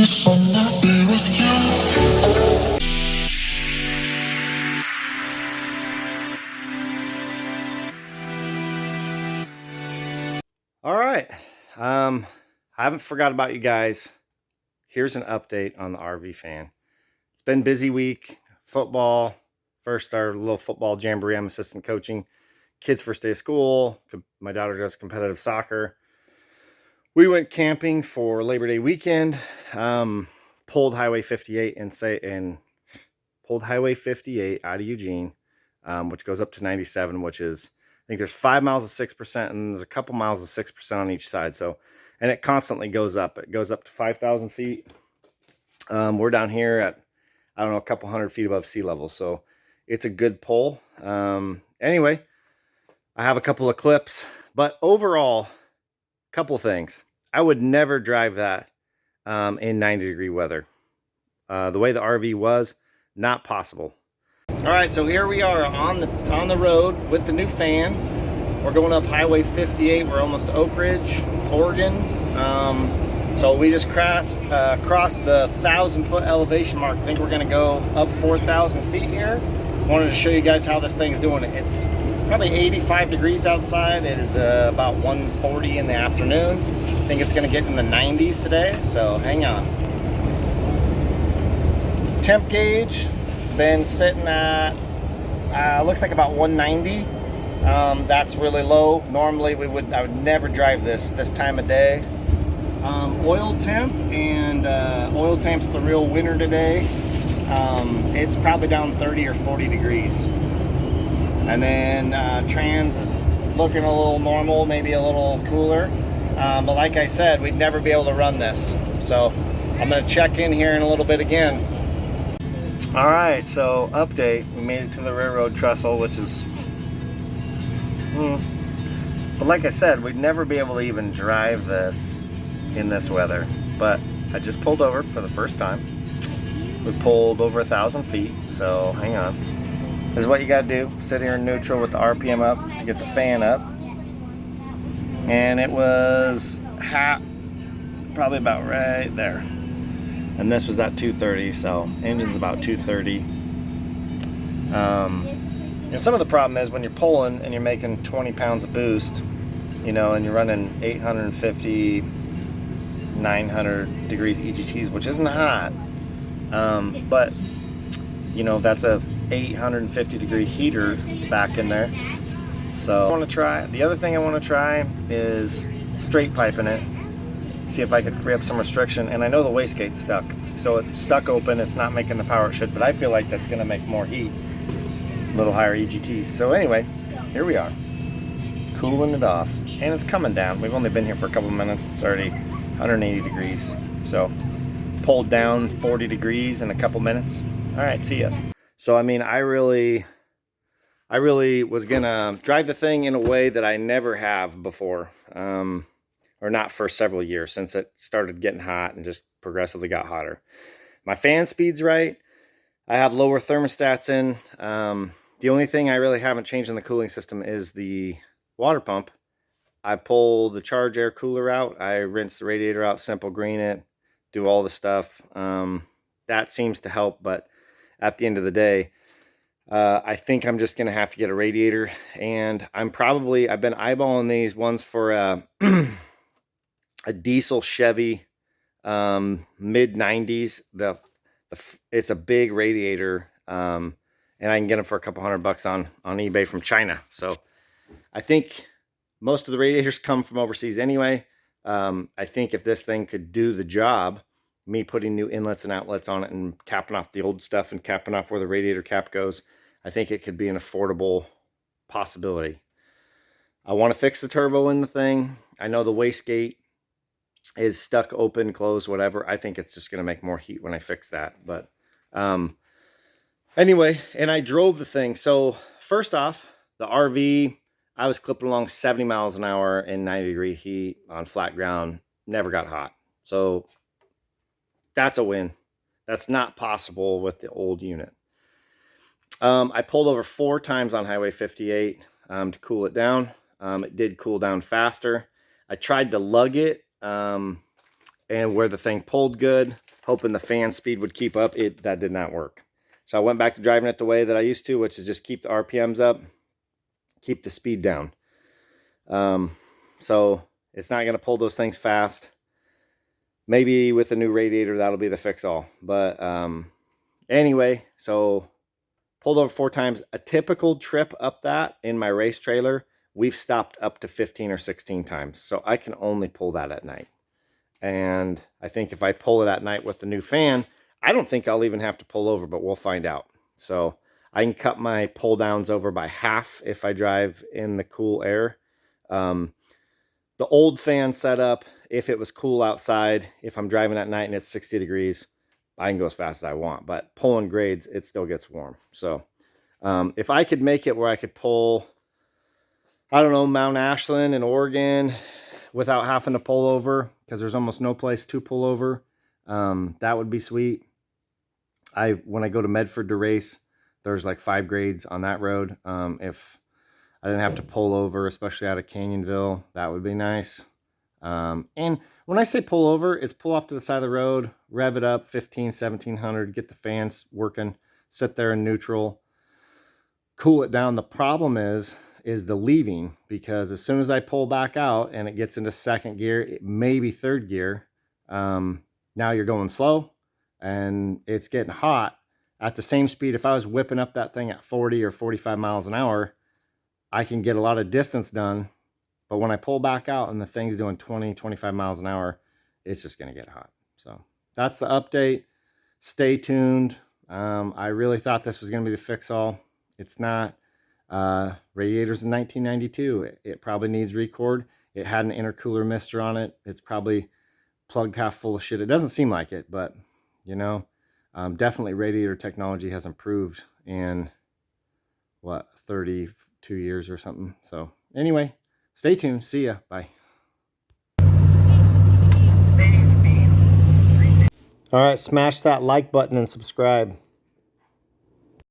just wanna be with you. All right. I haven't forgot about you guys. Here's an update on the RV fan. It's been a busy week. Football. First, our little football jamboree. I'm assistant coaching. Kids' first day of school. My daughter does competitive soccer. We went camping for Labor Day weekend. Pulled Highway 58 and pulled Highway 58 out of Eugene, which goes up to 97, which is, I think there's 5 miles of 6%, and there's a couple miles of 6% on each side. So, and it constantly goes up. It goes up to 5,000 feet. We're down here at, I don't know, a couple hundred feet above sea level. So it's a good pull. Anyway, I have a couple of clips, but overall, a couple of things. I would never drive that in 90-degree weather. The way the RV was, not possible. All right, so here we are on the road with the new fan. We're going up Highway 58. We're almost to Oak Ridge, Oregon. So we just crossed the 1,000-foot elevation mark. I think we're going to go up 4,000 feet here. Wanted to show you guys how this thing's doing. It's probably 85 degrees outside. It is about 1:40 in the afternoon. I think it's going to get in the 90s today, so hang on. Temp gauge been sitting at looks like about 190. That's really low. Normally I would never drive this time of day. Oil temp, and oil temp's the real winner today. It's probably down 30 or 40 degrees. And then trans is looking a little normal, maybe a little cooler. But like I said, we'd never be able to run this. So I'm gonna check in here in a little bit again. All right, so update. We made it to the railroad trestle, which is, but like I said, we'd never be able to even drive this in this weather. But I just pulled over for the first time. We pulled over 1,000 feet, so hang on. This is what you gotta do. Sit here in neutral with the RPM up to get the fan up. And it was probably about right there. And this was at 230, so engine's about 230. And some of the problem is when you're pulling and you're making 20 pounds of boost, and you're running 850, 900 degrees EGTs, which isn't hot, but that's a 850 degree heater back in there. So I want to try. The other thing I want to try is straight piping it. See if I could free up some restriction. And I know the wastegate's stuck, so it's stuck open. It's not making the power it should, but I feel like that's going to make more heat, a little higher EGTs. So anyway, here we are, cooling it off, and it's coming down. We've only been here for a couple of minutes. It's already 180 degrees. So pulled down 40 degrees in a couple minutes. All right, see ya. So I mean, I really was gonna drive the thing in a way that I never have before. Or not for several years, since it started getting hot and just progressively got hotter. My fan speed's right. I have lower thermostats in. The only thing I really haven't changed in the cooling system is the water pump. I pulled the charge air cooler out. I rinsed the radiator out, simple green it, do all the stuff. That seems to help, but at the end of the day, I think I'm just gonna have to get a radiator, and I've been eyeballing these ones for a diesel Chevy, mid 90s. It's a big radiator, and I can get them for a couple $100 on eBay from China. So I think most of the radiators come from overseas anyway. I think if this thing could do the job, me putting new inlets and outlets on it and capping off the old stuff and capping off where the radiator cap goes, I think it could be an affordable possibility. I want to fix the turbo in the thing. I know the wastegate is stuck open, closed, whatever. I think it's just going to make more heat when I fix that. But anyway, and I drove the thing. So first off, the RV, I was clipping along 70 miles an hour in 90-degree heat on flat ground. Never got hot. So that's a win. That's not possible with the old unit. I pulled over 4 times on Highway 58 to cool it down. It did cool down faster. I tried to lug it, and where the thing pulled good, hoping the fan speed would keep up. That did not work. So I went back to driving it the way that I used to, which is just keep the RPMs up, keep the speed down. So it's not going to pull those things fast. Maybe with a new radiator, that'll be the fix-all. But anyway, so pulled over 4 times. A typical trip up that in my race trailer, we've stopped up to 15 or 16 times. So I can only pull that at night. And I think if I pull it at night with the new fan, I don't think I'll even have to pull over, but we'll find out. So I can cut my pull downs over by half if I drive in the cool air. The old fan setup, if it was cool outside, if I'm driving at night and it's 60 degrees, I can go as fast as I want. But pulling grades, it still gets warm. So if I could make it where I could pull, I don't know, Mount Ashland in Oregon without having to pull over, because there's almost no place to pull over, that would be sweet. When I go to Medford to race, there's like 5 grades on that road. If I didn't have to pull over, especially out of Canyonville, that would be nice. And when I say pull over, it's pull off to the side of the road, rev it up 15, 1700, get the fans working, sit there in neutral, cool it down. The problem is the leaving, because as soon as I pull back out and it gets into second gear, maybe third gear, now you're going slow and it's getting hot at the same speed. If I was whipping up that thing at 40 or 45 miles an hour, I can get a lot of distance done. But when I pull back out and the thing's doing 20, 25 miles an hour, it's just going to get hot. So that's the update. Stay tuned. I really thought this was going to be the fix-all. It's not. Radiator's in 1992. It probably needs record. It had an intercooler mister on it. It's probably plugged half full of shit. It doesn't seem like it, but you know, definitely radiator technology has improved in what, 32 years or something. So anyway, stay tuned. See ya. Bye. All right, smash that like button and subscribe.